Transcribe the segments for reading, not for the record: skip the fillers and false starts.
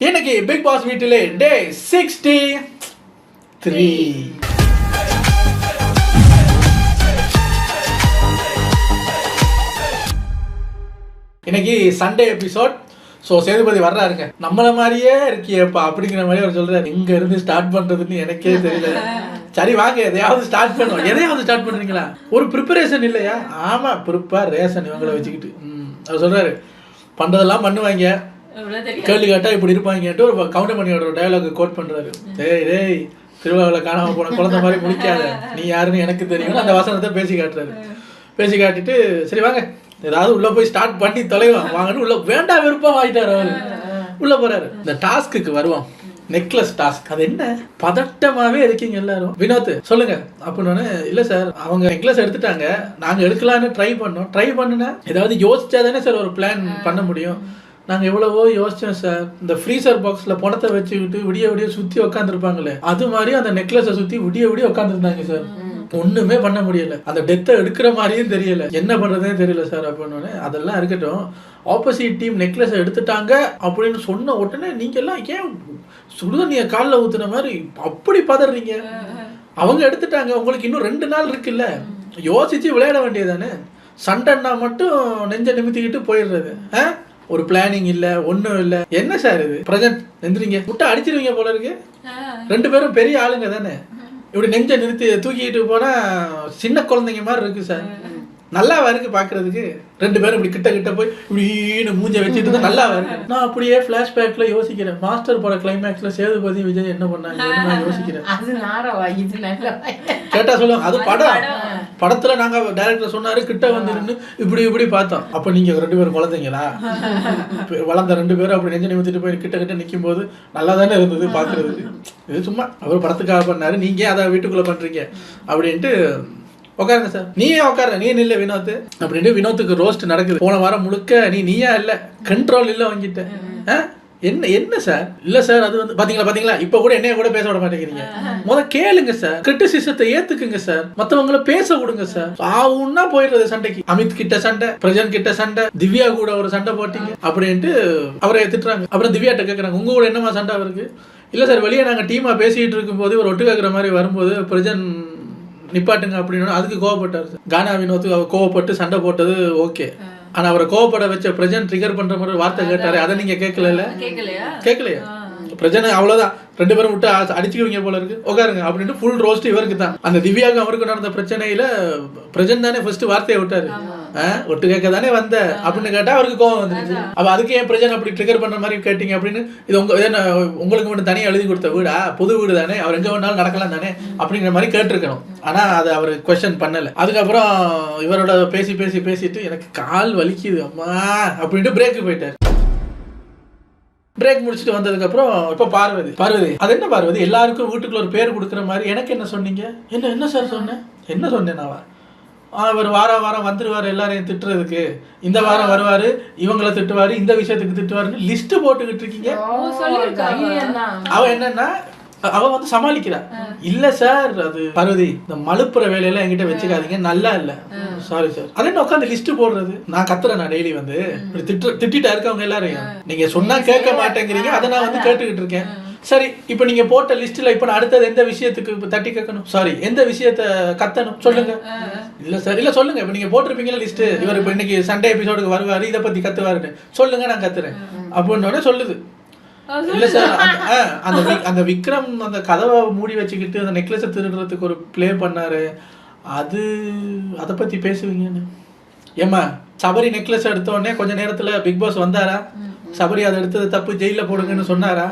இன்னைக்கு big pass வீட்டிலே டே 63. இன்னைக்கு சண்டே எபிசோட். ஸோ சேதுபதி வர்றாருங்க. நம்மள மாதிரியே இருக்கியப்பா அப்படிங்கிற மாதிரி அவர் சொல்றாரு. எங்க இருந்து ஸ்டார்ட் பண்றதுன்னு எனக்கே தெரியல. சரி வாங்க எதையாவது ஸ்டார்ட் பண்ணுவோம். எதையாவது ஸ்டார்ட் பண்றீங்களா? ஒரு ப்ரிப்பரேஷன் இல்லையா? ஆமா ப்ரிப்பேர் ரேஷன் இவங்களை வச்சுக்கிட்டு அவர் சொல்றாரு பண்றதெல்லாம் பண்ணுவாங்க, கேள்வி கேட்டா இப்படி இருப்பாங்கன்ட்டு ஒரு கவுண்டமணியோட டயலாக் கோட் பண்றாரு. டேய் திருவிழாவில் காணாம போன குழந்தை மாதிரி முடிக்காத, நீ யாருன்னு எனக்கு தெரியும் அந்த வசனத்தை பேசி காட்டுறாரு. பேசி காட்டிட்டு சரி வாங்க ஏதாவது உள்ள போய் ஸ்டார்ட் பண்ணி தொலைவான் வாங்கன்னு உள்ள வேண்டாம் விருப்பம் ஆகிட்டாரு. அவரு உள்ள போறாரு. இந்த டாஸ்க்கு வருவோம். Necklace task. அது என்ன பதட்டமாவே இருக்கீங்க எல்லாரும். வினோத் சொல்லுங்க அப்படின்னு. இல்ல சார் அவங்க நெக்லஸ் எடுத்துட்டாங்க, நாங்க எடுக்கலான்னு ட்ரை பண்ணுனா ஏதாவது யோசிச்சா தானே சார் ஒரு பிளான் பண்ண முடியும். நாங்கள் எவ்வளவோ யோசிச்சோம் சார். இந்த ஃப்ரீசர் பாக்ஸில் பணத்தை வச்சுக்கிட்டு விடிய சுற்றி உட்காந்துருப்பாங்களே அது மாதிரி அந்த நெக்லஸை சுற்றி விடிய உட்காந்துருந்தாங்க சார். ஒன்றுமே பண்ண முடியல. அந்த டெத்தை எடுக்கிற மாதிரியும் தெரியல, என்ன பண்ணுறதே தெரியல சார் அப்படின்னு. அதெல்லாம் இருக்கட்டும், ஆப்போசிட் டீம் நெக்லஸை எடுத்துட்டாங்க அப்படின்னு சொன்ன உடனே நீங்கள் எல்லாம் ஏன் சுடுதண்ணியை காலில் ஊற்றுன மாதிரி அப்படி பதறீங்க? அவங்க எடுத்துட்டாங்க, உங்களுக்கு இன்னும் 2 நாள் இருக்குல்ல, யோசிச்சு விளையாட வேண்டியதானே. சண்டைன்னா மட்டும் நெஞ்ச நிமித்திக்கிட்டு போயிடுறது. ஒரு பிளானிங் இல்ல, ஒன்றும் இல்லை. என்ன சார் இது? பிரசன்ட் நெந்திரிங்க விட்டு அடிச்சிருவீங்க போல இருக்கு. 2 பேரும் பெரிய ஆளுங்க தானே. இப்படி நெஞ்ச நிறுத்தி தூக்கிட்டு போனா சின்ன குழந்தைங்க மாதிரி இருக்கு சார். நல்லாவா இருக்கு பாக்குறதுக்கு? 2 பேரும் இப்படி கிட்ட போய் இப்படின்னு மூஞ்ச வச்சுட்டு தான் நல்லாவா இருக்கு? நான் அப்படியே பிளாஷ்பேக்ல யோசிக்கிறேன். மாஸ்டர் பட கிளைமேக்ஸ்ல சேதுபதி விஜய் என்ன பண்ணாங்க நான் யோசிக்கிறேன். கேட்டா சொல்லுவாங்க அது படத்துல நாங்க டைரக்டர் சொன்னாரு கிட்ட வந்து நின்று இப்படி பார்த்தோம். அப்ப நீங்க 2 பேரும் குழந்தைங்களா? வளர்ந்த 2 பேரும் அப்படி நெஞ்ச நிமித்திட்டு போய் கிட்ட நிக்கும் போது நல்லா தானே இருந்தது பாக்குறதுக்கு. இது சும்மா அவர் படத்துக்காக பண்ணாரு, நீங்க அதை வீட்டுக்குள்ள பண்றீங்க அப்படின்ட்டு. உட்காருங்க சார், நீயே உட்காரு, நீ இல்ல வினோத் அப்படின்ட்டு வினோத்துக்கு ரோஸ்ட் நடக்குது. போன வாரம் முழுக்க நீயா இல்ல, கண்ட்ரோல் இல்ல வாங்கிட்ட. என்ன சார்? இல்ல சார் அது வந்து பாத்தீங்களா இப்ப கூட என்னைய கூட பேச விட மாட்டேங்கிறீங்க. கேளுங்க சார், கிரிட்டிசிசத்தை ஏத்துக்குங்க சார், மத்தவங்களை பேச விடுங்க சார். ஆவுன்னா போயிடுறது சண்டைக்கு. அமித் கிட்ட சண்டை, பிரஜன் கிட்ட சண்டை, திவ்யா கூட ஒரு சண்டை போட்டீங்க அப்படின்ட்டு அவரை திட்டுறாங்க. அப்புறம் திவ்யாட்ட கேட்கறாங்க உங்க கூட என்னமா சண்டை அவருக்கு? இல்ல சார் வெளியே நாங்க டீமா பேசிட்டு இருக்கும் போது ஒரு ஒட்டு கேட்கற மாதிரி வரும்போது பிரஜன் நிப்பாட்டுங்க அப்படின்னு அதுக்கு கோவப்பட்டாரு. கானா வினோத்துக்கு அவர் கோவப்பட்டு சண்டை போட்டது ஓகே. ஆனா அவரை கோவப்பட வச்ச பிரஜன் ட்ரிகர் பண்ற மாதிரி வார்த்தை கேட்டாரு, அதை நீங்க கேட்கலையா? பிரஜனை அவ்வளவுதான், 2 பேரும் விட்டு அடிச்சுக்குவீங்க போல இருக்கு, உட்காருங்க அப்படின்ட்டு ஃபுல் ரோஸ்ட் இவருக்கு தான். அந்த திவ்யாவுக்கு அவருக்கு நடந்த பிரச்சனையில பிரஜன் தானே ஃபர்ஸ்ட் வார்த்தையை விட்டாரு. ஒட்டு கேட்க தானே வந்த அப்படின்னு கேட்டா அவருக்கு கோவம் வந்துருச்சு. அப்ப அதுக்கு ஏன் பிரஜன் அப்படி ட்ரிகர் பண்ற மாதிரி கேட்டீங்க அப்படின்னு. இது உங்களுக்கு மட்டும் தனியா எழுதி கொடுத்த வீடா? புது வீடு தானே, அவர் எங்க வேணாலும் நடக்கலாம் தானே அப்படிங்கிற மாதிரி கேட்டிருக்கணும். ஆனா அதை அவர் குவெஸ்சன் பண்ணல. அதுக்கப்புறம் இவரோட பேசிட்டு எனக்கு கால் வலிக்குது அம்மா அப்படின்ட்டு பிரேக்கு போயிட்டாரு. பிரேக் முடிச்சுட்டு வந்ததுக்கு அப்புறம் இப்ப பார்வதி அது என்ன பார்வதி எல்லாருக்கும் வீட்டுக்குள்ள ஒரு பேர் கொடுக்குற மாதிரி எனக்கு என்ன சொன்னீங்க? என்ன சார் சொன்னேன்? என்ன சொன்னேன் நான்? அவர் வாரம் வந்துருவாரு எல்லாரையும் திட்டுறதுக்கு, இந்த வாரம் வருவாரு இவங்களை திட்டுவாரு, இந்த விஷயத்துக்கு திட்டுவாருன்னு லிஸ்ட் போட்டுக்கிட்டு இருக்கீங்க. அவ என்னன்னா அவ வந்து சமாளிக்கிறா. இல்ல சார் அது பார்வதி இந்த மழுப்புற வேலையெல்லாம் என்கிட்ட வச்சுக்காதீங்க, நல்லா இல்ல, சாரி சார். அது என்ன உட்காந்து லிஸ்ட் போடுறது? நான் கத்துறேன், நான் டெய்லி வந்து திட்டிட்டா இருக்கவங்க எல்லாரையும் நீங்க சொன்னா கேட்க மாட்டேங்கிறீங்க, அதை நான் வந்து கேட்டுக்கிட்டு இருக்கேன். சரி இப்ப நீங்க போட்ட லிஸ்ட்ல இப்ப அடுத்தது எந்த விஷயத்துக்கு தட்டி கேட்கணும்? சாரி எந்த விஷயத்த கத்தணும் சொல்லுங்க. இல்ல சார் இல்ல சொல்லுங்க. இப்ப நீங்க போட்டிருப்பீங்களா லிஸ்ட், இவர் இப்ப இன்னைக்கு சண்டே எபிசோடுக்கு வருவாரு, இதை பத்தி கத்துவாருன்னு சொல்லுங்க, நான் கத்துறேன் அப்படின்னு சொல்லுது. இல்ல சார் அந்த விக்ரம் அந்த கதவை மூடி வச்சுக்கிட்டு அந்த நெக்லஸை திருடுறதுக்கு ஒரு பிளே பண்ணாரு, அதை பத்தி பேசுவீங்கன்னு. ஏமா சபரி நெக்லஸ் எடுத்த உடனே கொஞ்ச நேரத்துல பிக் பாஸ் வந்தாரா? சபரி அதை எடுத்தது தப்பு, ஜெயில போடுங்கன்னு சொன்னாரா?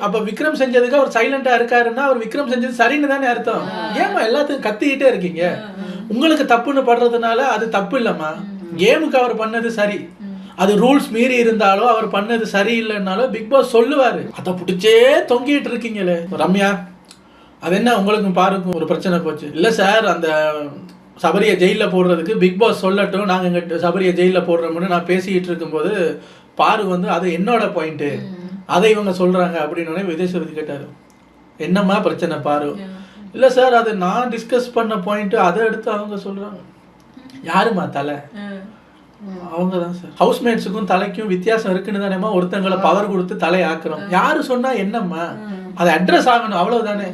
அப்ப விக்ரம் செஞ்சதுக்கு அவர் சைலண்டா இருக்காருன்னா அவர் விக்ரம் செஞ்சது சரின்னு தானே அர்த்தம். ஏமா எல்லாத்துக்கும் கத்திக்கிட்டே இருக்கீங்க? உங்களுக்கு தப்புன்னு படுறதுனால அது தப்பு இல்லம்மா. கேமுக்கு அவர் பண்ணது சரி, அது ரூல்ஸ் மீறி இருந்தாலும் அவர் பண்ணது சரியில்லைன்னாலும் பிக் பாஸ் சொல்லுவாரு. அதை பிடிச்சே தொங்கிட்டு இருக்கீங்களே ரம்யா, அது என்ன உங்களுக்கும் பாருக்கும் ஒரு பிரச்சனை போச்சு? இல்ல சார் அந்த சபரியை ஜெயில போடுறதுக்கு பிக் பாஸ் சொல்லட்டும், நாங்க இங்க சபரியை ஜெயில போடுறோம்னு நான் பேசிட்டு இருக்கும்போது பாரு வந்து அது என்னோட பாயிண்ட், அதை இவங்க சொல்றாங்க அப்படின்னு விஜய் சேதுபதி கேட்டாரு. என்னம்மா பிரச்சனை பாரு? இல்ல சார் அது நான் டிஸ்கஸ் பண்ண பாயிண்ட், அதை எடுத்து அவங்க சொல்றாங்க. யாருமா தலை? அவங்க தான் சார். ஹவுஸ்மேட்ஸுக்கும் தலைக்கும் வித்தியாசம் இருக்குன்னு தானேம்மா ஒருத்தங்களை பவர் கொடுத்து தலை ஆக்குறோம். யாரு சொன்னா என்னம்மா, அது அட்ரஸ் ஆகணும், அவ்வளவுதானே.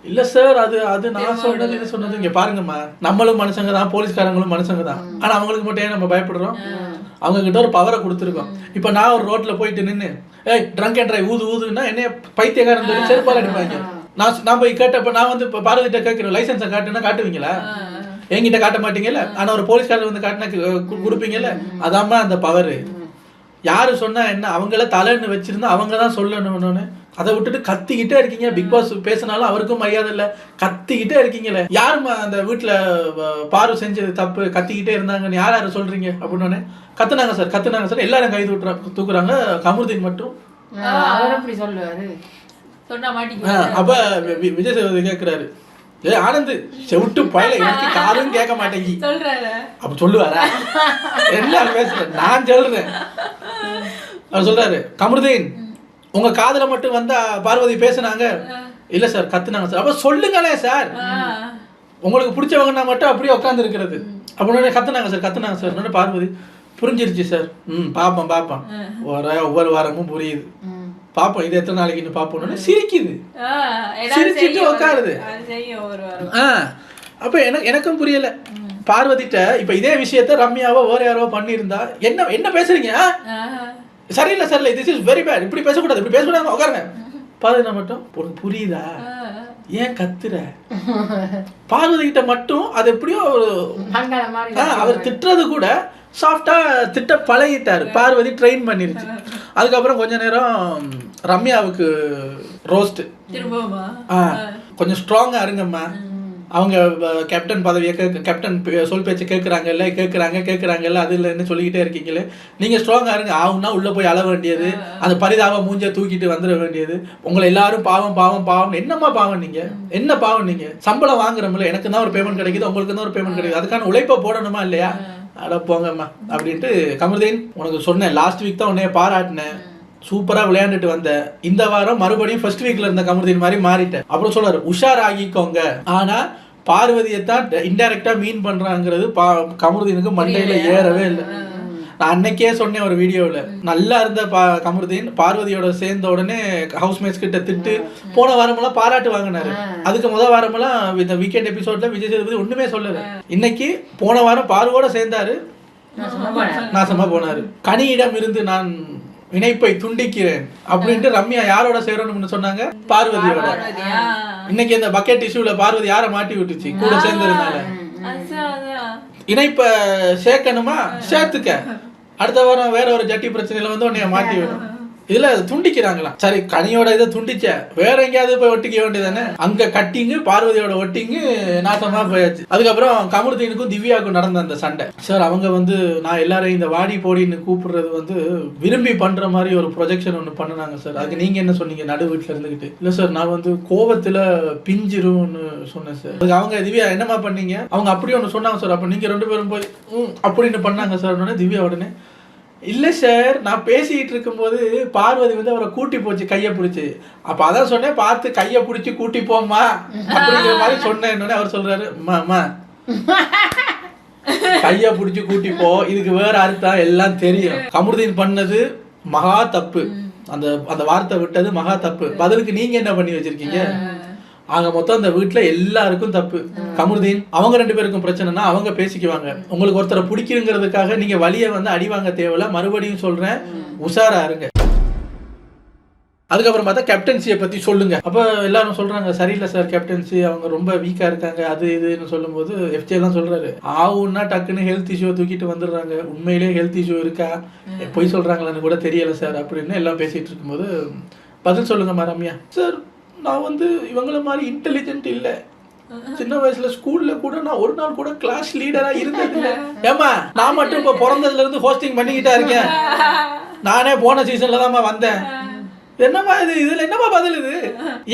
இல்ல சார் அது நான் சொன்னது இது சொன்னது. இங்க பாருங்கம்மா, நம்மளும் மனுஷங்க தான், போலீஸ்காரங்களும் மனுஷங்க தான். ஆனா அவங்களுக்கு மட்டும் ஏன் நம்ம பயப்படுறோம்? அவங்க கிட்ட ஒரு பவரை கொடுத்துருக்கோம். இப்ப நான் ஒரு ரோட்ல போயிட்டு நின்று ட்ரங்க் அண்ட் டிரைவ் ஊதுன்னா என்ன பைத்தியக்காரன் சொல்லி செருப்பால் அடிப்பாங்க. நான் போய் கேட்டப்ப நான் வந்து இப்போ பார்வதிட்ட கேட்கிறேன், லைசன்ஸை காட்டுன்னா காட்டுவீங்களா? என்கிட்ட காட்ட மாட்டீங்கல்ல. ஆனா ஒரு போலீஸ்காரர் வந்து காட்டினா கொடுப்பீங்கல்ல. அதாம்மா அந்த பவரு. யாரு சொன்னா என்ன, அவங்கள தலைன்னு வச்சிருந்தா அவங்க தான் சொல்லணும்னு. அதை விட்டுட்டு கத்திக்கிட்டே இருக்கீங்க. பிக் பாஸ் பேசினாலும் அவருக்கும் மரியாதை இல்லை, கத்திக்கிட்டே இருக்கீங்களே. யாருமா அந்த வீட்டுல பாரு செஞ்சது தப்பு, கத்திக்கிட்டே இருந்தாங்கன்னு யாரும் சொல்றீங்க அப்படின்னு. கத்துனாங்க சார் எல்லாரும் கை தூக்குறாங்க. கமருதீன் மட்டும் அப்ப விஜய் சேதுபதி கேட்கிறாரு, ஆனந்த் செவிட்டு பயில எனக்கு யாரும் கேட்க மாட்டேங்கி அப்ப சொல்லுவாரா? என்ன பேசுற, நான் சொல்றேன். அவர் சொல்றாரு, கமருதீன் உங்க காதுல மட்டும் வந்தா பார்வதி பேசுனாங்க. இல்ல சார் கத்துனாங்க சார். அப்ப சொல்லுங்களே சார், உங்களுக்கு பிடிச்சவங்கன்னா மட்டும் அப்படியே உட்காந்து இருக்கிறது அப்படின்னு. கத்துனாங்க சார். பார்வதி புரிஞ்சிருச்சு சார். பாப்போம் ஒவ்வொரு வாரமும் புரியுது, பாப்போம் இது எத்தனை நாளைக்குன்னு பாப்போம்னு சிரிக்குது. சிரிச்சுட்டு உட்காருது. அப்ப எனக்கும் புரியல பார்வதிட்ட. இப்ப இதே விஷயத்த ரம்யாவோ வேற யாரோ பண்ணியிருந்தா என்ன பேசுறீங்க, சரியில்லை sir, this is very bad, இப்படி பேசக்கூடாது, இப்படி பேசக்கூடாது, உட்காருங்க. பார்வதி மட்டும் உனக்கு புரியுதா, ஏன் கத்துற? பார்வதி கிட்ட மட்டும் அது எப்படியோ அவர் திட்டுறது கூட சாஃப்டா திட்ட பழகிட்டாரு. பார்வதி ட்ரெயின் பண்ணிருச்சு. அதுக்கப்புறம் கொஞ்ச நேரம் ரம்யாவுக்கு ரோஸ்ட், கொஞ்சம் ஸ்ட்ராங்கா இருங்கம்மா, அவங்க கேப்டன் பதவியை கேப்டன் சொல் பேச்சு கேட்குறாங்கல்ல அது இல்லைன்னு சொல்லிக்கிட்டே இருக்கீங்களே, நீங்கள் ஸ்ட்ராங்காக இருங்க. ஆகும்னா உள்ளே போய் அழ வேண்டியது, அந்த பரிதாப மூஞ்சை தூக்கிட்டு வந்துட வேண்டியது. உங்களை எல்லாரும் பாவம் என்னம்மா பாவம் நீங்கள், என்ன பாவம் நீங்கள்? சம்பளம் வாங்குறோம்ல, எனக்கு தான் ஒரு பேமெண்ட் கிடைக்குது, உங்களுக்கு தான் ஒரு பேமெண்ட் கிடைக்குது, அதுக்கான உழைப்பை போடணுமா இல்லையா? அட போங்கம்மா அப்படின்ட்டு. கமருதீன் உனக்கு சொன்னேன், லாஸ்ட் வீக் தான் உன்னைய பாராட்டினேன், சூப்பராக விளையாண்டுட்டு வந்த. இந்த வாரம் மறுபடியும் ஃபர்ஸ்ட் வீக்ல இருந்த கமருதீன் மாதிரி மாறிட்டேன். அப்புறம் சொல்றாரு, உஷாராகிக்கோங்க. ஆனா பார்வதியை தான் இன்டைரக்டா மீன் பண்றாங்கிறது கமருதீனுக்கு மண்டையில ஏறவே இல்லை. நான் அன்னைக்கே சொன்னேன் ஒரு வீடியோவில், நல்லா இருந்த கமருதீன் பார்வதியோட சேர்ந்த உடனே ஹவுஸ்மேட்ஸ் கிட்ட திட்டு போன வாரமெல்லாம் பாராட்டு வாங்கினாரு. அதுக்கு முதல் வாரமெல்லாம் இந்த வீக்கெண்ட் எபிசோட்ல விஜய் சேதுபதி ஒண்ணுமே சொல்லல. இன்னைக்கு போன வாரம் பார்வோட சேர்ந்தாரு, நாசமா போனாரு. கனியிடம் இருந்து நான் இணைப்பை துண்டிக்கிறேன் அப்படின்ட்டு ரம்யா யாரோட சேரணும்னு சொன்னாங்க, பார்வதியோட. இன்னைக்கு இந்த பக்கெட் இஷ்யூல பார்வதி யாரை மாட்டி விட்டுச்சு, கூட சேர்ந்ததுனால. இணைப்பை சேர்க்கணுமா சேர்த்துக்க, அடுத்த வாரம் வேற ஒரு ஜட்டி பிரச்சனையில வந்து உன்னைய மாட்டி விடும். இதுல துண்டிக்கிறாங்களா? சரி, கனியோட இதை துண்டிச்ச வேற எங்கேயாவது போய் ஒட்டிக்க வேண்டியதானே. அங்க கட்டிங்கு பார்வதியோட ஒட்டிங்கு நாசமா போயாச்சு. அதுக்கப்புறம் கமருதீனுக்கும் திவ்யாவுக்கும் நடந்த அந்த சண்டை சார், அவங்க வந்து நான் எல்லாரையும் இந்த வாடி போடின்னு கூப்பிடுறது வந்து விரும்பி பண்ற மாதிரி ஒரு ப்ரொஜெக்ஷன் ஒன்று பண்ணினாங்க சார். அதுக்கு நீங்க என்ன சொன்னீங்க நடு வீட்டுல இருந்துகிட்டு? இல்ல சார், நான் வந்து கோவத்துல பிஞ்சிரும்னு சொன்னேன் சார். அதுக்கு அவங்க திவ்யா என்னமா பண்ணீங்க, அவங்க அப்படி ஒன்று சொன்னாங்க சார். அப்ப நீங்க ரெண்டு பேரும் போய் அப்படின்னு பண்ணாங்க சார். உடனே திவ்யா உடனே, இல்லை சார், நான் பேசிக்கிட்டு இருக்கும்போது பார்வதி வந்து அவரை கூட்டி போச்சு கையை பிடிச்சி. அப்போ அதான் சொன்னேன், பார்த்து கையை பிடிச்சி கூட்டி போம்மா அப்படிங்கிற மாதிரி சொன்னேன். அவர் சொல்றாரு, அம்மா கையை பிடிச்சி கூட்டி போ, இதுக்கு வேற அர்த்தம் எல்லாம் தெரியும். கமருதீன் பண்ணது மகா தப்பு, அந்த வார்த்தை விட்டது மகா தப்பு. பதிலுக்கு நீங்க என்ன பண்ணி வச்சிருக்கீங்க? ஆக மொத்தம் அந்த வீட்டுல எல்லாருக்கும் தப்பு. கமருதீன் அவங்க ரெண்டு பேருக்கும் பிரச்சனைனா அவங்க பேசிக்குவாங்க. உங்களுக்கு ஒருத்தரை பிடிக்குங்கிறதுக்காக நீங்க வழியை வந்து அடிவாங்க தேவையில்ல. மறுபடியும் சொல்றேன், உஷாரா இருங்க. அதுக்கப்புறம் பார்த்தா கேப்டன்சியை பத்தி சொல்லுங்க. அப்ப எல்லாரும் சொல்றாங்க, சரியில்லை சார் கேப்டன்சி, அவங்க ரொம்ப வீக்கா இருக்காங்க, அது இதுன்னு சொல்லும் போது எஃப்ஜே எல்லாம் சொல்றாரு, ஆவுன்னா டக்குன்னு ஹெல்த் இஷ்யூ தூக்கிட்டு வந்துடுறாங்க. உண்மையிலேயே ஹெல்த் இஷ்யூ இருக்கா, பொய் சொல்றாங்களான்னு கூட தெரியல சார் அப்படின்னு எல்லாம் பேசிட்டு இருக்கும்போது, பதில் சொல்லுங்க ரம்யா. சார், நான் வந்து இவங்கள மாதிரி இன்டெலிஜென்ட் இல்லை. சின்ன வயசுல ஸ்கூல்ல கூட நான் ஒரு நாள் கூட கிளாஸ் லீடரா இருந்தது இல்லை. ஏமா, நான் மட்டும் இப்ப பிறந்ததுல இருந்து ஹோஸ்டிங் பண்ணிக்கிட்டா இருக்கேன். நானே போன சீசன்ல தான் வந்தேன். என்னமா இது, இதுல என்னமா பதில் இது?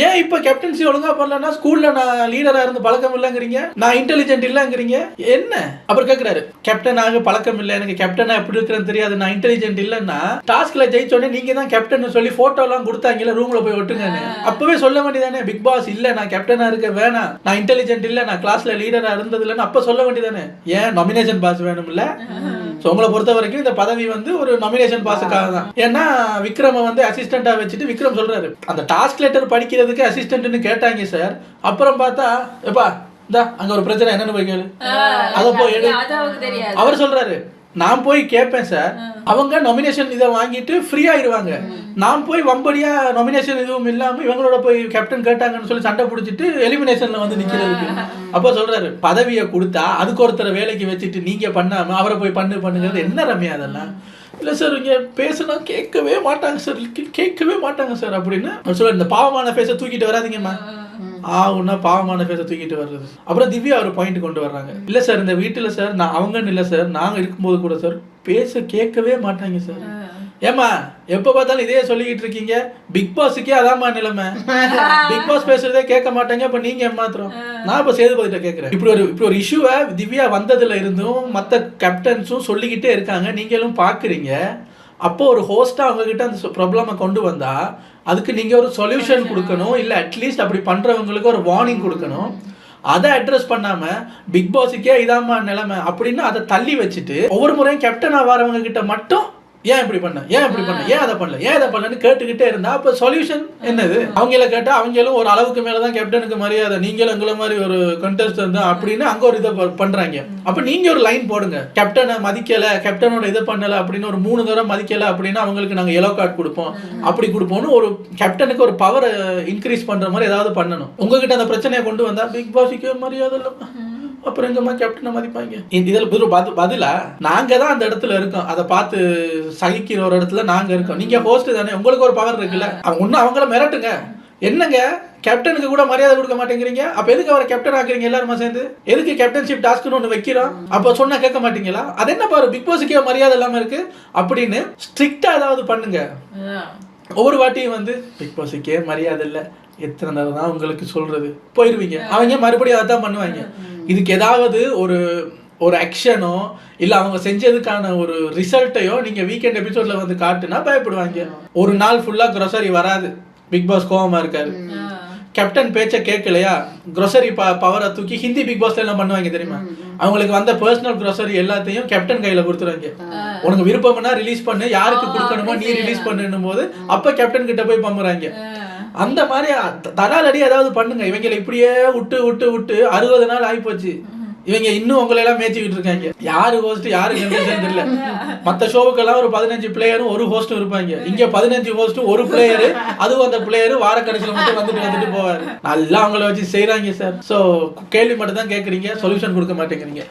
ஏன் இப்ப கேப்டன்சி ஒழுங்கா பண்ணலன்னா ஸ்கூல்ல நான் லீடரா இருந்து பழக்கம் இல்லங்கிறீங்க, நான் இன்டெலிஜென்ட் இல்லங்கிறீங்க, என்ன? அப்புறம் கேக்குறாரு கேப்டனாக பழக்கம் இல்ல, எனக்கு கேப்டனா எப்படி இருக்கிறேன்னு தெரியாது, நான் இன்டெலிஜென்ட் இல்லன்னா டாஸ்க்ல ஜெயிச்சோடனே நீங்க தான் கேப்டன் சொல்லி போட்டோ எல்லாம் கொடுத்தாங்கல்ல ரூம்ல போய் ஒட்டுங்கன்னு, அப்பவே சொல்ல வேண்டியதானே பிக் பாஸ் இல்ல நான் கேப்டனா இருக்க வேணாம், நான் இன்டெலிஜென்ட் இல்ல, நான் கிளாஸ்ல லீடரா இருந்தது இல்லன்னு அப்ப சொல்ல வேண்டியதானே? ஏன் நாமினேஷன் பாஸ் வேணும்ல? உங்களை பொறுத்த வரைக்கும் இந்த பதவி வந்து ஒரு நாமினேஷன் பாஸுக்காக தான். ஏன்னா விக்ரம வந்து அசிஸ்டண்டா வச்சுட்டு விக்ரம் சொல்றாரு அந்த டாஸ்க் லெட்டர் படிக்கிறதுக்கு அசிஸ்டன்ட்னு கேட்டாங்க சார். அப்புறம் பார்த்தா எப்பா இந்தா அங்க ஒரு பிரச்சனை என்னன்னு போய் கேளு, அத போய் எடு. அவர் சொல்றாரு நான் போய் கேட்பேன் சார், அவங்க நாமினேஷன் இதை வாங்கிட்டு ஃப்ரீ ஆயிடுவாங்க, நான் போய் வம்படியா நாமினேஷன் எதுவும் இல்லாம இவங்களோட போய் கேப்டன் கேட்டாங்கன்னு சொல்லி சண்டை பிடிச்சிட்டு எலிமினேஷன்ல வந்து நிக்கிறதுக்கு. அப்போ சொல்றாரு பதவியை கொடுத்தா அதுக்கு ஒருத்தரை வேலைக்கு வச்சுட்டு நீங்க பண்ணாம அவரை போய் பண்ணுங்கிறது என்ன ரம்யா அதெல்லாம்? இல்லை சார் இங்கே பேசுனா கேட்கவே மாட்டாங்க சார், கேட்கவே மாட்டாங்க சார் அப்படின்னு சொல்ல. இந்த பாவமான ஃபேஸை தூக்கிட்டு வராதிங்கம்மா, ஆகுன்னா பாவமான ஃபேஸை தூக்கிட்டு வர்றது. அப்புறம் திவ்யா ஒரு பாயிண்ட் கொண்டு வர்றாங்க, இல்லை சார் இந்த வீட்டில் சார் நான் அவங்கன்னு இல்லை சார், நாங்கள் இருக்கும்போது கூட சார் பேச கேட்கவே மாட்டாங்க சார். ஏமா எப்ப பார்த்தாலும் இதே சொல்லிக்கிட்டு இருக்கீங்க, பிக் பாஸுக்கே அதாம்மா நிலைமை, பிக் பாஸ் பேசுறதே கேட்க மாட்டாங்க, இப்ப நீங்க ஏமாத்துறோம். நான் இப்ப சேதுபதிட்ட கேட்கிறேன், இப்படி ஒரு இஷ்யூவை திவ்யா வந்ததுல இருந்தும் மற்ற கேப்டன்ஸும் சொல்லிக்கிட்டே இருக்காங்க, நீங்களும் பாக்குறீங்க. அப்போ ஒரு ஹோஸ்டா அவங்க கிட்ட அந்த ப்ராப்ளமை கொண்டு வந்தா அதுக்கு நீங்க ஒரு சொல்யூஷன் கொடுக்கணும், இல்ல அட்லீஸ்ட் அப்படி பண்றவங்களுக்கு ஒரு வார்னிங் கொடுக்கணும். அதை அட்ரஸ் பண்ணாம பிக் பாஸுக்கே இதாம்மா நிலைமை அப்படின்னு அதை தள்ளி வச்சுட்டு ஒவ்வொரு முறையும் கேப்டனா வரவங்க கிட்ட மட்டும் ஏன் இப்படி பண்ண, ஏன் இப்படி பண்ண, ஏன் அதை பண்ணல, ஏன் அதை பண்ணலன்னு கேட்டுக்கிட்டே இருந்தா அப்ப சொல்யூஷன் என்னது? அவங்கள கேட்டா அவங்களும் ஒரு அளவுக்கு மேலதான் கேப்டனுக்கு மரியாதை, நீங்களும் எங்களை மாதிரி ஒரு கண்டெஸ்டன்ட் தான் அப்படின்னு அங்க ஒரு இதை பண்றாங்க. அப்ப நீங்க ஒரு லைன் போடுங்க, கேப்டனை மதிக்கல, கேப்டனோட இதை பண்ணல அப்படின்னு ஒரு 3 தடவை மதிக்கல அப்படின்னா அவங்களுக்கு நாங்க எல்லோ கார்டு கொடுப்போம், அப்படி கொடுப்போம்னு ஒரு கேப்டனுக்கு ஒரு பவர் இன்க்ரீஸ் பண்ற மாதிரி ஏதாவது பண்ணணும். உங்ககிட்ட அந்த பிரச்சனையை கொண்டு வந்தா பிக் பாஸுக்கு மரியாதை இல்லை, அப்புறம் எங்கம்மா கேப்டனை மதிப்பாங்க? இதில் பதிலா நாங்க தான் அந்த இடத்துல இருக்கோம், அதை பார்த்து சகிக்கிற ஒரு இடத்துல நாங்க இருக்கோம். நீங்க ஹோஸ்ட் தானே, உங்களுக்கு ஒரு பவர் இருக்குல்ல, ஒன்னும் அவங்கள மிரட்டுங்க. என்னங்க கேப்டனுக்கு கூட மரியாதை கொடுக்க மாட்டேங்கிறீங்க, அப்ப எதுக்கு அவரை கேப்டன் ஆக்குறீங்க எல்லாருமா சேர்ந்து? எதுக்கு கேப்டன்ஷிப் டாஸ்க்னு ஒன்று வைக்கிறோம், அப்ப சொன்னா கேட்க மாட்டீங்களா? அது என்ன பாரு பிக் பாஸுக்கே மரியாதை இல்லாம இருக்கு அப்படின்னு ஸ்ட்ரிக்டா ஏதாவது பண்ணுங்க. ஒவ்வொரு வாட்டியும் வந்து பிக் பாஸுக்கே மரியாதை இல்லை, எத்தனை நேரம் தான் உங்களுக்கு சொல்றது, போயிருவீங்க. அவங்க மறுபடியும் அதை தான் பண்ணுவாங்க. இதுக்கு ஏதாவது ஒரு ஆக்ஷனோ இல்ல அவங்க செஞ்சதுக்கான ஒரு ரிசல்ட்டையோ நீங்க வீக்கெண்ட் எபிசோட்ல வந்து காட்டுனா பயப்படுவாங்க. ஒரு நாள் ஃபுல்லா grocery வராது, பிக் பாஸ் கோவமா இருக்காரு, கேப்டன் பேச்ச கேட்கலையா, grocery பவரை தூக்கி ஹிந்தி பிக் பாஸ்ல என்ன பண்ணுவாங்க தெரியுமா? அவங்களுக்கு வந்த பர்சனல் grocery எல்லாத்தையும் கேப்டன் கையில கொடுத்துருவாங்க. உனக்கு விருப்பம்னா ரிலீஸ் பண்ணு, யாருக்கு கொடுக்கணுமோ நீ ரிலீஸ் பண்ணும் போது அப்ப கேப்டன் கிட்ட போய் பம்புறாங்க. அந்த மாதிரி தடாலடி ஏதாவது பண்ணுங்க. இவங்களை இப்படியே விட்டு விட்டு விட்டு 60 நாள் ஆயிப்போச்சு, இவங்க இன்னும் உங்களை எல்லாம் மேய்ச்சிக்கிட்டு இருக்காங்க. யாரு ஹோஸ்ட் யாரு கண்டஸ்டன்ட் இல்ல. மற்ற ஷோவுக்கெல்லாம் ஒரு 15 பிளேயரும் ஒரு ஹோஸ்டும் இருப்பாங்க, இங்க 15 ஹோஸ்டும் ஒரு பிளேயரு, அதுவும் அந்த பிளேயரு வார கடைசியில மட்டும் வந்துட்டு போவாரு. நல்லா அவங்கள வச்சு செய்யறாங்க சார். ஸோ கேள்வி மட்டும் தான் கேட்குறீங்க, சொல்யூஷன் கொடுக்க மாட்டேங்கிறீங்க.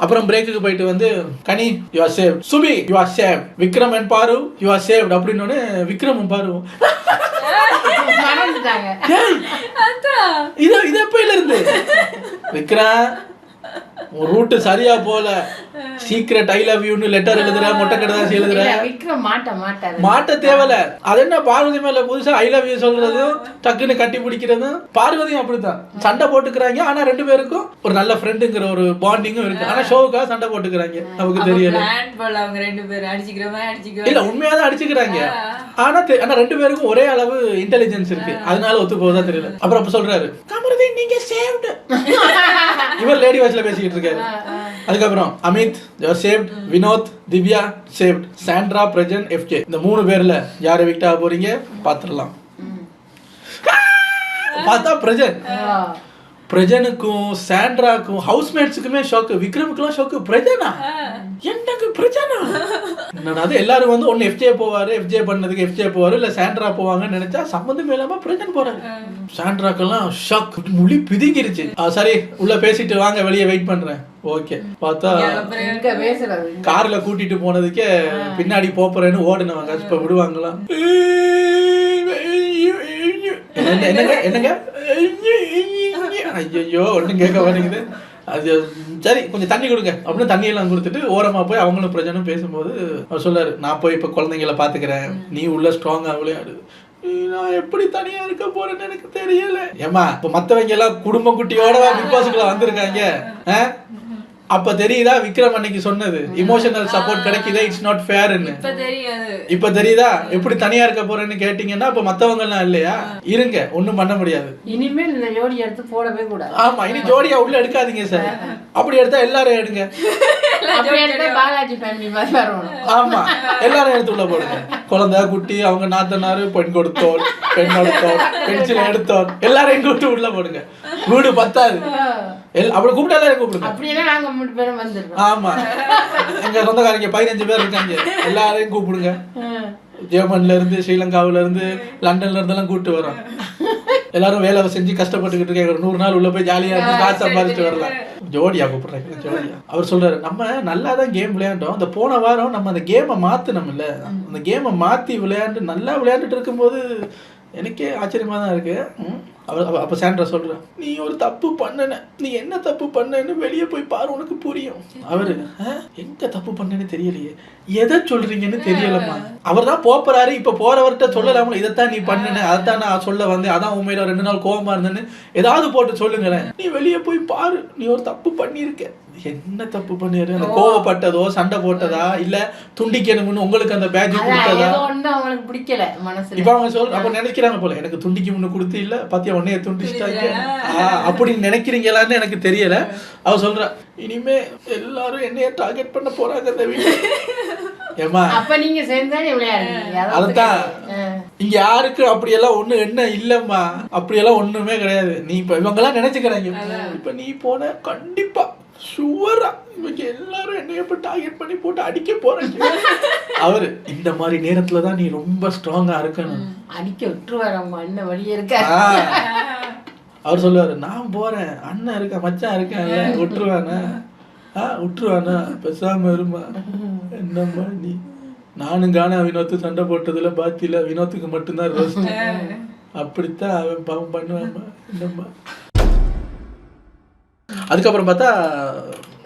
அப்புறம் பிரேக்குக்கு போயிட்டு வந்து கனி you are save, Subi you are save, Vikram and பாரு யூ ஆர் சேவ் அப்படின்னு விக்ரமும் பாரு இது எப்பயில இருந்து விக்ரம் ரூட் சரியா போல, சீக்ரெட் ஐ லவ் யூன்னு லெட்டர் எழுதுற, மொட்டை கடைதாசி எழுதுற, மாட்ட தேவையில்ல. அது என்ன பார்வதி மேல புதுசா ஐ லவ் யூ சொல்றதும் டக்குன்னு கட்டி பிடிக்கிறதும், பார்வதியும் அப்படித்தான் சண்டை போட்டுக்கிறாங்க. ஆனா 2 பேருக்கும் ஒரு நல்ல ஃப்ரெண்டுங்கிற ஒரு பாண்டிங்கும் இருக்கு. ஆனா ஷோவுக்காக சண்டை போட்டுக்கிறாங்க, நமக்கு தெரியல. இல்ல உண்மையாதான் அடிச்சுக்கிறாங்க. ஆனா 2 பேருக்கும் ஒரே அளவு இன்டெலிஜென்ஸ் இருக்கு, அதனால ஒத்து போதா தெரியல. அப்புறம் சொல்றாரு கமருதீன் நீங்க சேவ்டு, இவர் லேடி வாய்ஸ்ல பேசிக்கிட்டு இருக்காரு. அதுக்கப்புறம் Amit saved, Vinod Divya saved, Sandra Prajan F J, இந்த 3 பேர்ல யாரை விக்ட் ஆக போறீங்க பாத்துடலாம். பார்த்தா பிரஜனுக்கும் சாண்ட்ராக்கும் ஹவுஸ்மேட்ஸுக்குமே ஷாக்கு, விக்ரமுக்குலாம் ஷாக்கு. பிரஜனா எனக்கு பிரஜனா என்னடா அது? எல்லாரும் வந்து ஒன்னு எஃப்ஜே போவாரு, எஃப்ஜே பண்ணதுக்கு எஃப்ஜே போவாரு, இல்ல சாண்ட்ரா போவாங்கன்னு நினைச்சா சம்பந்தமே இல்லாம பிரஜன் போறாரு. சாண்ட்ராக்கெல்லாம் ஷாக், முழி பிதுங்கிருச்சு. சரி உள்ள பேசிட்டு வாங்க, வெளியே வெயிட் பண்றேன். ஓகே பார்த்தா கார்ல கூட்டிட்டு போனதுக்கே பின்னாடி போறேன்னு ஓடுனவங்க இப்ப விடுவாங்களா? என்னங்க ஐயோ ஒன்றும் கேட்க மாட்டேங்குது. அது சரி கொஞ்சம் தண்ணி கொடுங்க அப்படின்னு தண்ணியெல்லாம் கொடுத்துட்டு ஓரமா போய் அவங்களும் பிரச்சனும் பேசும்போது அவர் சொல்லாரு, நான் போய் இப்போ குழந்தைங்கள பாத்துக்கிறேன், நீ உள்ள ஸ்ட்ராங்கா விளையாடு, நான் எப்படி தனியா இருக்க போறேன்னு எனக்கு தெரியல. ஏமா இப்ப மத்தவங்க எல்லாம் குடும்ப குட்டியோட பிக் பாஸ்க்குள்ள வந்திருக்காங்க. அப்ப தெரியுதா விக்ரம் அன்னைக்கு சொன்னது இமோஷனல் சப்போர்ட் கிடைக்குதே இட்ஸ் நாட் ஃபேர்னு. இப்ப தெரியுதா எப்படி தனியா இருக்க போறேன்னு கேட்டீங்கன்னா அப்ப மத்தவங்க எல்லாம் இல்லையா? இருங்க, ஒண்ணும் பண்ண முடியாது. இனிமேல் இந்த ஜோடி எடுத்து போடவே கூடாது. ஆமா, இனி ஜோடியா உள்ள எடுக்காதீங்க சார். அப்படி எடுத்தா எல்லாரும் எடுங்க. பாலாஜி ஃபேமிலி மாதிரி வரணும். ஆமா, எல்லாரும் எடுத்து உள்ள போடுங்க. குழந்தை குட்டி அவங்க நாத்தனாரு பெண் கொடுத்தோர் பென்சில் எடுத்தோர் எல்லாரையும் கூப்பிட்டு உள்ள போடுங்க. வீடு பத்தாது. அப்படி கூப்பிட்டு எல்லாரும் கூப்பிடுங்க. அப்படியெல்லாம் நாங்க 3 பேரும் வந்துருக்கோம். ஆமா, எங்க சொந்தக்காரங்க 15 பேர் இருக்காங்க. எல்லாரையும் கூப்பிடுங்க. ஜெர்மன்ல இருந்து, ஸ்ரீலங்காவில இருந்து, லண்டன்ல இருந்து எல்லாம் கூப்பிட்டு வரோம். எல்லாரும் வேலை செஞ்சு கஷ்டப்பட்டுக்கிட்டு இருக்காங்க. ஒரு 100 நாள் உள்ள போய் ஜாலியா இருந்து காசு சம்பாதிச்சுட்டு வரலாம். ஜோடியா கூப்பிடுறாங்க. ஜோடியா அவர் சொல்றாரு, நம்ம நல்லா தான் கேம் விளையாண்டோம். அந்த போன வாரம் நம்ம அந்த கேமை மாத்தினோம்ல, அந்த கேமை மாத்தி விளையாண்டு நல்லா விளையாண்டுட்டு இருக்கும்போது எனக்கே ஆச்சரியமா தான் இருக்கு. அப்ப சாண்ட்ரா சொல்றான், நீ ஒரு தப்பு பண்ணன, நீ என்ன தப்பு பண்ணன்னு வெளியே போய் பாரு, உனக்கு புரியும். அவரு எங்க தப்பு பண்ணேன்னு தெரியலையே, எதை சொல்றீங்கன்னு தெரியலமா. அவர் தான் போறாரு. இப்ப போறவர்கிட்ட சொல்லலாம்ல, இதைத்தான் நீ பண்ணுன, அதான் நான் சொல்ல வந்தேன், அதான் உண்மையில 2 நாள் கோவமா இருந்தேன்னு ஏதாவது போட்டு சொல்லுங்களேன். நீ வெளியே போய் பாரு, நீ ஒரு தப்பு பண்ணிருக்க. என்ன தப்பு பண்ணிரு? அந்த கோவப்பட்டதோ, சண்டை போட்டதா, இல்ல துண்டிக்கணும்னு உங்களுக்கு அந்த பேட்ஜ் கொடுத்ததா? அவங்களுக்கு பிடிக்கல மனசுல. இப்ப அவங்க அப்ப நினைக்கிறாங்க போல, எனக்கு துண்டிக்கணும்னு கொடுத்து இல்ல பாத்தியா உன்னைய துண்டிச்சிட்டாங்க அப்படின்னு நினைக்கிறீங்களான்னு எனக்கு தெரியல. அவ சொல்றா, இனிமே எல்லாரும் என்னைய டார்கெட் பண்ண போறாங்க இந்த வீட்டுல. ஏமா அப்ப நீங்க சேர்ந்தானே விளையாடுறீங்க. அதுதான் இங்க யாருக்கு அப்படியெல்லாம் ஒண்ணு என்ன இல்லம்மா, அப்படியெல்லாம் ஒண்ணுமே கிடையாது. நீ இப்ப இவங்க எல்லாம் நினைச்சுக்கிறாங்க, இப்ப நீ போன கண்டிப்பா ஷுவரா இவங்க எல்லாரும் என்னைய இப்ப டார்கெட் பண்ணி போட்டு அடிக்க போறாங்க. அவரு இந்த மாதிரி நேரத்துலதான் நீ ரொம்ப ஸ்ட்ராங்கா இருக்கணும். அடிக்க விட்டுருவாரு, அவங்க அண்ணன் வழியே இருக்க. அவர் சொல்லுவாரு, நான் போறேன், அண்ணன் இருக்க, மச்சான் இருக்கான்ல, விட்டுருவானா? விட்டுருவானா? பேசாம இருமா. என்னம்மா நீ, நானும் காண வினோத்து சண்டை போட்டதுல பாத்தியில வினோத்துக்கு மட்டும்தான் ரோஸ்ட். அப்படித்தான் அவன் பாவம் பண்ணுவாமா. என்னம்மா அதுக்கப்புறம் பார்த்தா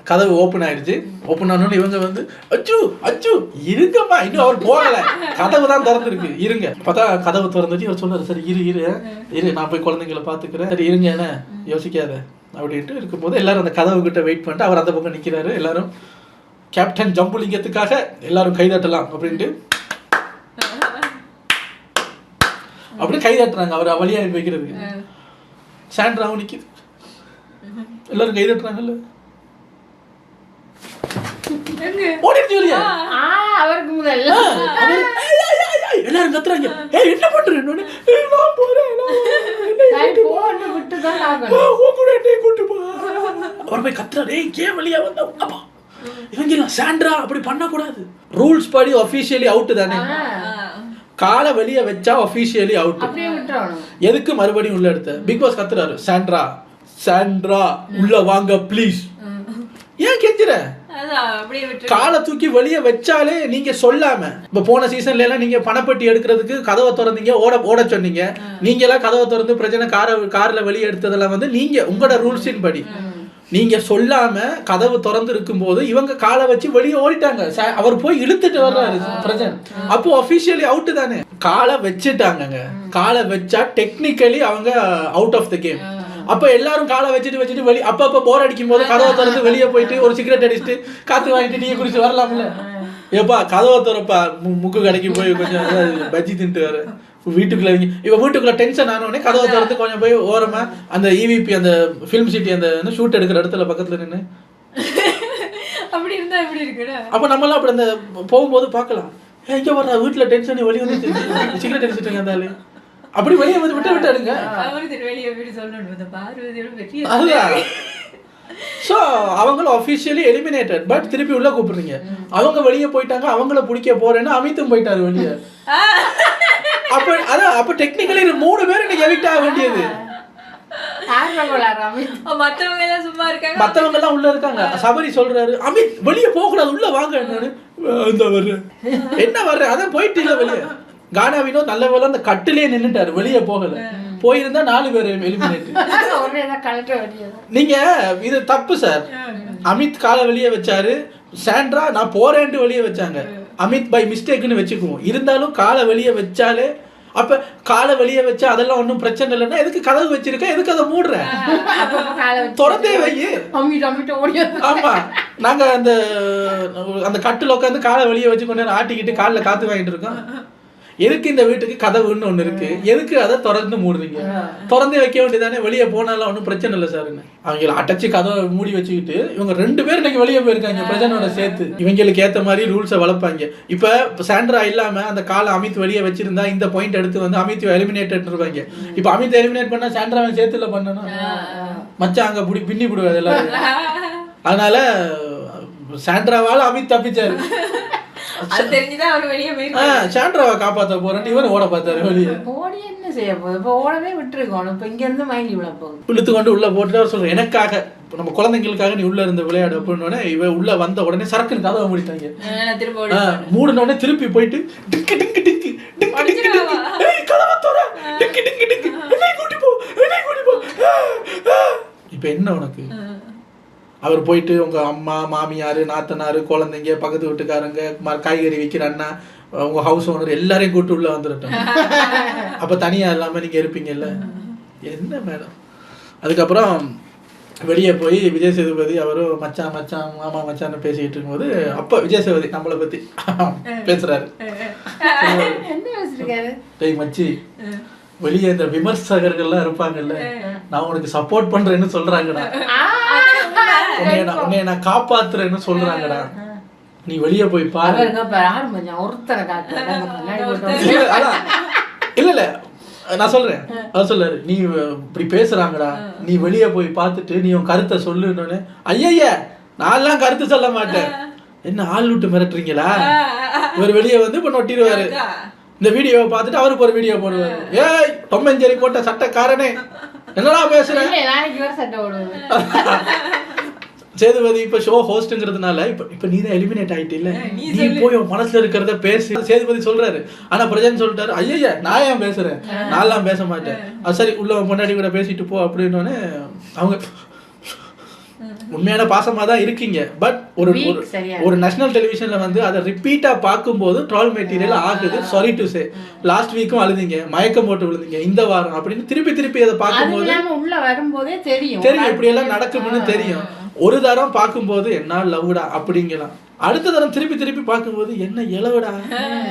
கதவு ஓப்பன் ஆயிடுச்சு. ஓப்பன் ஆனோன்னு இவங்க வந்து அச்சு அச்சு இருங்கம்மா, இன்னும் அவர் போகல, கதவு தான் திறந்துருக்கு, இருங்க. பார்த்தா கதவு திறந்துட்டு இவர் சொன்னார், சரி இரு நான் போய் குழந்தைங்களை பார்த்துக்கிறேன், சரி இருங்க, என்ன யோசிக்காத அப்படின்ட்டு இருக்கும்போது எல்லாரும் அந்த கதவு கிட்ட வெயிட் பண்ணிட்டு அவர் அந்த பக்கம் நிற்கிறாரு. எல்லாரும் கேப்டன் ஜம்புலிங்கத்துக்காக எல்லாரும் கைதட்டலாம் அப்படின்ட்டு அப்படியே கைதட்டுறாங்க. அவர் வழியா வைக்கிறதுக்கு சாண்ட்ராவும் நிற்கிது. எல்லாரும் கை தட்டுறாங்கல்ல, ஓடிடுச்சு வெளியே. அவருக்கு முதல்ல எல்லாரும் கத்துறாங்க, என்ன பண்றேன், நான் போறேன், கூட்டு போ. அவர் போய் கத்துறாரு, ஏன் வெளியா வந்தா? அப்பா இவங்க சாண்ட்ரா அப்படி பண்ணக்கூடாது, ரூல்ஸ் படி ஆஃபீஷியலி அவுட் தானே, காலை வெளியே வச்சா ஆஃபீஷியலி அவுட். எதுக்கு மறுபடியும் உள்ள எடுத்த? பிக் பாஸ் கத்துறாரு, சாண்ட்ரா சாண்ட்ரா உள்ள வாங்க ப்ளீஸ். ஏன் கெஞ்சுற? காலை தூக்கி வெளியே வச்சாலே நீங்க சொல்லாம. இப்ப போன சீசன்ல எல்லாம் நீங்க பணப்பட்டி எடுக்கிறதுக்கு கதவை திறந்தீங்க, ஓட சொன்னீங்க. நீங்க எல்லாம் கதவை திறந்து பிரச்சனை கார்ல வெளியே எடுத்ததெல்லாம் வந்து நீங்க உங்களோட ரூல்ஸின் படி நீங்க சொல்லாம கதவு திறந்து இருக்கும் போது இவங்க காலை வச்சு வெளியே ஓடிட்டாங்க. அவர் போய் இழுத்துட்டு வர்றாரு பிரச்சனை. அப்போ அபிஷியலி அவுட் தானே. காலை வச்சுட்டாங்க. காலை வச்சா டெக்னிக்கலி அவங்க அவுட் ஆஃப் த கேம். அப்ப எல்லாரும் காலை வச்சுட்டு வெளியே அப்பப்ப போர் அடிக்கும் போது கதவை திறந்து வெளியே போயிட்டு ஒரு சிகரெட் அடிச்சுட்டு காத்து வாங்கிட்டு டீ குடிச்சு வரலாம்ல. ஏப்பா கதவை திறப்பா, முக்கு கடைக்கு போய் கொஞ்சம் பஜ்ஜி தின்ட்டு வர வீட்டுக்குள்ள. இவ வீட்டுக்குள்ள டென்ஷன் ஆனோடனே கதவை திறந்து கொஞ்சம் போய் ஓரமா அந்த இவிபி அந்த ஃபிலிம் சிட்டி அந்த ஷூட் எடுக்கிற இடத்துல பக்கத்துல நின்று அப்படி இருந்தா எப்படி இருக்கு? அப்ப நம்மளாம் அப்படி அந்த போகும்போது பார்க்கலாம், எங்க வர்ற வீட்டுல டென்ஷன் வெளியே வந்து சிகரெட் அடிச்சுட்டு இருந்தாலே அப்படி வெளியே வந்து விட்டு எடுங்க. ஸோ அவங்களும் அஃபிஷியலி எலிமினேட்டட். பட் திருப்பி உள்ள கூப்பிடுறீங்க. அவங்க வெளியே போயிட்டாங்க, அவங்கள பிடிக்க போறேன்னு அமித்தும் போயிட்டாரு வெளியே. அப்ப டெக்னிக்கலி 3 பேர் இன்னைக்கு எவிக்ட் ஆக வேண்டியது. மத்தவங்க எல்லாம் உள்ள இருக்காங்க. சபரி சொல்றாரு, அமித் வெளியே போக கூடாது, உள்ள வாங்க. என்ன வர்ற அதான் போயிட்டு இல்ல வெளியே. கானா வினோத் நல்ல வேலை அந்த கட்டிலே நின்னுட்டாரு, வெளியே போகல. போயிருந்தா 4 பேர் எலிமினேட். நீங்க இது தப்பு சார். அமித் காலை வெளியே வச்சாரு, சாண்ட்ரா நான் போறேன்ட்டு வெளியே வச்சாங்க. அமித் பை மிஸ்டேக்னு வச்சுக்குவோம். இருந்தாலும் காலை வெளியே வச்சாலே அப்ப காலை வெளியே வச்சு அதெல்லாம் ஒன்றும் பிரச்சனை இல்லைன்னா எதுக்கு கதவு வச்சிருக்க, எதுக்கு அதை மூடுற, திறந்தே வை. ஆமா, நாங்க அந்த கட்டில் உட்காந்து காலை வெளியே வச்சு கொஞ்ச நேரம் ஆட்டிக்கிட்டு காலில் காத்து வாங்கிட்டு இருக்கோம். எதுக்கு இந்த வீட்டுக்கு கதவுன்னு ஒண்ணு இருக்கு, எதுக்கு அதை திறந்து மூடுறீங்க, திறந்தே வைக்க வேண்டியதானே, வெளியே போனாலும் ஒன்றும் பிரச்சனை இல்லை சார்ன்னு. அவங்களை அடைச்சி கதவை மூடி வச்சுக்கிட்டு இவங்க 2 பேர் இன்னைக்கு வெளியே போயிருக்காங்க பிரச்சனையோட சேர்த்து. இவங்களுக்கு ஏற்ற மாதிரி ரூல்ஸை வளர்ப்பாங்க. இப்போ சாண்ட்ரா இல்லாம அந்த காலை அமித் வெளியே வச்சிருந்தா இந்த பாயிண்ட் எடுத்து வந்து அமித் எலிமினேட் இருப்பாங்க. இப்போ அமித் எலிமினேட் பண்ணா சாண்ட்ராவை சேர்த்துல பண்ணணும், மச்சான் அங்க பின்னி விடுவாரு எல்லாரும். அதனால சாண்ட்ராவால அமித் தப்பிச்சாரு. சாண்ட்ராவை காப்பாத்த போறேன் இவன் ஓட பார்த்தாரு வெளியே. ஓடி என்ன செய்ய போகுது, இப்போ ஓடவே விட்டுருக்கோம். இப்போ இங்க இருந்து மயங்கி விட போகுது. இழுத்து கொண்டு உள்ள போட்டுட்டு அவர் சொல்றேன், எனக்காக நம்ம குழந்தைங்களுக்காக நீ உள்ள இருந்து விளையாடு அப்படின்னு. இவன் உள்ள வந்த உடனே சரக்குன்னு கதவை மூடிட்டாங்க. மூடின உடனே திருப்பி போயிட்டு டிக்கு டிக்கு டிக்கு டிக்கு டிக்கு டிக்கு கதவை தோற டிக்கு டிக்கு டிக்கு என்னை கூட்டி போ, என்னை கூட்டி போ. இப்ப என்ன உனக்கு? அவர் போயிட்டு உங்க அம்மா, மாமியார், நாத்தனார், குழந்தைங்க, பக்கத்து வீட்டுக்காரங்க, காய்கறி விற்கிற அண்ணா, உங்க ஹவுஸ் ஓனர் எல்லாரையும் கூட்டு உள்ள வந்துட்டோம். அப்ப தனியா இல்லாம நீங்க இருப்பீங்கல்ல, என்ன மேடம். அதுக்கப்புறம் வெளியே போய் விஜய் சேதுபதி அவரும் மச்சான் மச்சான் மாமா மச்சான்னு பேசிக்கிட்டு இருக்கும்போது அப்ப விஜய் சேதுபதி நம்மளை பத்தி பேசுறாரு. டேய் மச்சி, வெளியே இந்த விமர்சகர்கள்லாம் இருப்பாங்கல்ல, நான் உனக்கு சப்போர்ட் பண்றேன்னு சொல்றாங்கடா, உன்னைய நான் காப்பாத்துறேன்னு சொல்றாங்கடா, நீ வெளியே போய் பாரு. இல்ல இல்ல நான் சொல்றேன், அது சொல்றாரு, நீ இப்படி பேசுறாங்கடா, நீ வெளியே போய் பார்த்துட்டு நீ உன் கருத்தை சொல்லுன்னு. ஐய நான்லாம் கருத்து சொல்ல மாட்டேன், என்ன ஆள் விட்டு மிரட்டுறீங்களா? இவர் வெளியே வந்து இப்ப நொட்டிடுவாரு. இந்த வீடியோவை பார்த்துட்டு அவருக்கு ஒரு வீடியோ போடுவாரு, ஏய் டொம்மஞ்சேரி போட்ட சட்டக்காரனே என்னடா பேசுறேன். சேதுபதி இப்ப ஷோ ஹோஸ்ட்ங்கிறதுனால இப்ப நீ தான் எலிமினேட் ஆயிட்டு இல்ல, நீ போய் மனசுல இருக்கிறத பேசி. சேதுபதி சொல்றாரு, ஆனா பிரஜன் சொல்லிட்டாரு, ஐயா நான் ஏன் பேசுறேன், நான்லாம் பேச மாட்டேன், அது சரி உள்ள முன்னாடி கூட பேசிட்டு போ அப்படின்னு. அவங்க உண்மையான பாசமா தான் இருக்கீங்க, பட் ஒரு நேஷனல் டெலிவிஷன்ல வந்து அதை ரிப்பீட்டா பார்க்கும்போது ட்ரால் மெட்டீரியல் ஆகுது. சாரி டு சே, லாஸ்ட் வீக்கும் அழுதிங்க, மயக்கம் போட்டு விழுந்தீங்க, இந்த வாரம் அப்படின்னு திருப்பி அதை பார்க்கும்போது உள்ள வரும்போதே தெரியும் இப்படி எல்லாம் நடக்கும்னு தெரியும். ஒரு தரம் பார்க்கும்போது என்ன லவ்டா அப்படிங்கலாம், அடுத்த தரம் திருப்பி பார்க்கும்போது என்ன இளவுடா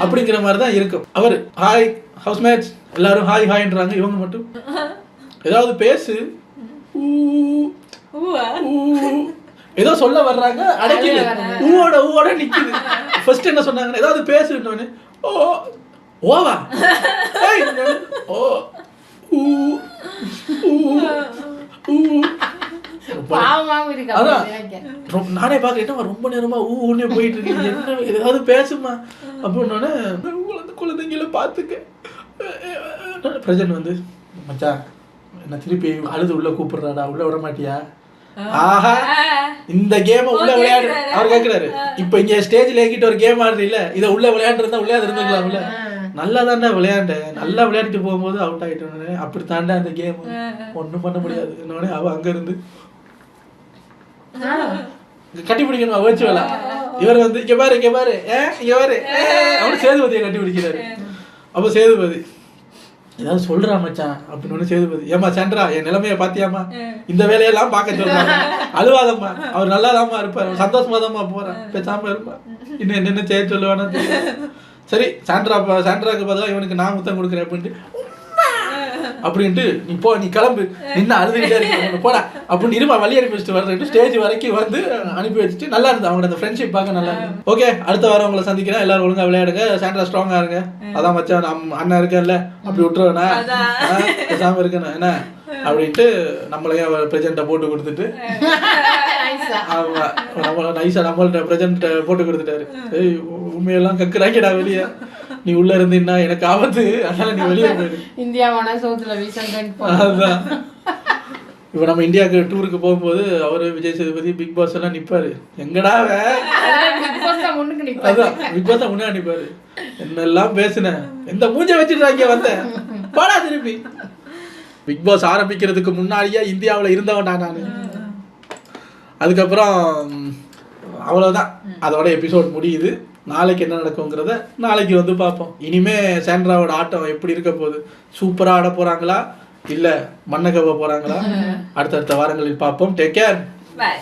அப்படிங்கிற மாதிரி தான் இருக்கும். அவர் ஹாய் ஹவுஸ்மேட்ஸ் எல்லாரும் ஹாய் ஹாய்ன்றாங்க, இவங்க மட்டும் ஏதாவது பேசு ஏதோ சொல்ல வர்றாங்க, அடைக்கல, ஊவோட நிக்குது. ஃபர்ஸ்ட் என்ன சொன்னாங்க, ஏதாவது பேசுன்னு, ஓவா நானே பாக்கிறேன், ரொம்ப நேரமா ஊன்னே போயிட்டு இருக்கீங்க, என்ன ஏதாவது பேசுமா அப்படின்னு. குழந்தைங்கள பாத்துக்க. பிரஜன் வந்து மச்சான் என்ன திருப்பி அழுது உள்ள கூப்பிடுறாடா, உள்ள விட மாட்டியா? ஆஹா, இந்த கேம் உள்ள விளையாடு அவர் கேட்கிறாரு. இப்ப இங்க ஸ்டேஜ்ல ஏகிட்டு ஒரு கேம் ஆடுறது இல்ல, இதை உள்ள விளையாண்டு இருந்தா உள்ளே இருந்துக்கலாம்ல. நல்லா தாண்டா விளையாண்டேன், நல்லா விளையாடிட்டு போகும்போது அவுட் ஆயிட்டோன்னு. அப்படி தாண்டா அந்த கேம், ஒன்னும் பண்ண முடியாது. இன்னொன்னு அவ அங்க இருந்து கட்டி பிடிக்கணும் வேர்ச்சுவலா. இவர் வந்து இங்க பாரு இங்க பாரு அவனு சேதுபதியை கட்டி பிடிக்கிறாரு. அப்ப சேதுபதி ஏதாவது சொல்றா மச்சான் அப்படின்னு. சேதுபதி, ஏமா சாண்ட்ரா என் நிலைமைய பாத்தியாமா, இந்த வேலையெல்லாம் பார்க்க சொல்றாங்க, அழுவாதம்மா, அவர் நல்லா தான்மா இருப்பாரு, சந்தோஷமா தான்மா போறேன், பேசாம இருப்பா, இன்னும் என்னென்ன செய்ய சொல்லுவானா தெரியும். சரி சாண்ட்ராக்கு பதிலாக இவனுக்கு நான் முத்தம் கொடுக்குறேன் அப்படின்ட்டு நீ போ, நீ கிளம்பு, நின்று அழுதுகிட்டே இருக்க போடா அப்படின்னு இருமா வழி அனுப்பி வச்சுட்டு வர்றேன். ஸ்டேஜ் வரைக்கும் வந்து அனுப்பி வச்சுட்டு நல்லா இருந்தது அவங்களோட அந்த ஃப்ரெண்ட்ஷிப் பார்க்க நல்லா இருக்கு. ஓகே, அடுத்த வாரம் உங்களை சந்திக்கிறேன். எல்லாரும் ஒழுங்கா விளையாடுங்க, சாண்ட்ரா ஸ்ட்ராங்கா இருங்க. அதான் மச்சான் அண்ணன் இருக்கேன்ல, அப்படி விட்டுருவேண்ணா, பேசாம இருக்கேண்ணா என்ன அப்படின்ட்டு நம்மளையே அவர் பிரசன்ட்டை போட்டு கொடுத்துட்டு நம்மள்ட்ட பிரசன்ட் போட்டு கொடுத்துட்டாரு. உண்மையெல்லாம் கக்குறாங்கடா வெளியே, நீ உள்ள இருந்தீன்னா எனக்கு ஆபத்து, அதனால நீ வெளியே போயிடு. இந்தியாவோட சவுத்துல வீசன். அதுதான் இப்ப நம்ம இந்தியாவுக்கு டூருக்கு போகும்போது அவரு விஜய் சேதுபதி பிக் பாஸ் எல்லாம் நிப்பாரு. எங்கடா அதான் பிக் பாஸ் முன்னாடி நிப்பாரு. என்னெல்லாம் பேசுனேன், எந்த மூஞ்ச வச்சுட்டு இங்க வந்தேன், பாடா திருப்பி. பிக் பாஸ் ஆரம்பிக்கிறதுக்கு முன்னாடியே இந்தியாவில் இருந்தவன்டா நான். அதுக்கப்புறம் அவ்வளோதான், அதோட எபிசோட் முடியுது. நாளைக்கு என்ன நடக்குங்கிறத நாளைக்கு வந்து பார்ப்போம். இனிமே சாண்ட்ராவோட ஆட்டம் எப்படி இருக்க போகுது, சூப்பராக ஆட போகிறாங்களா இல்லை மண்ணை கவ போகிறாங்களா, அடுத்தடுத்த வாரங்களில் பார்ப்போம். Take care. பாய்.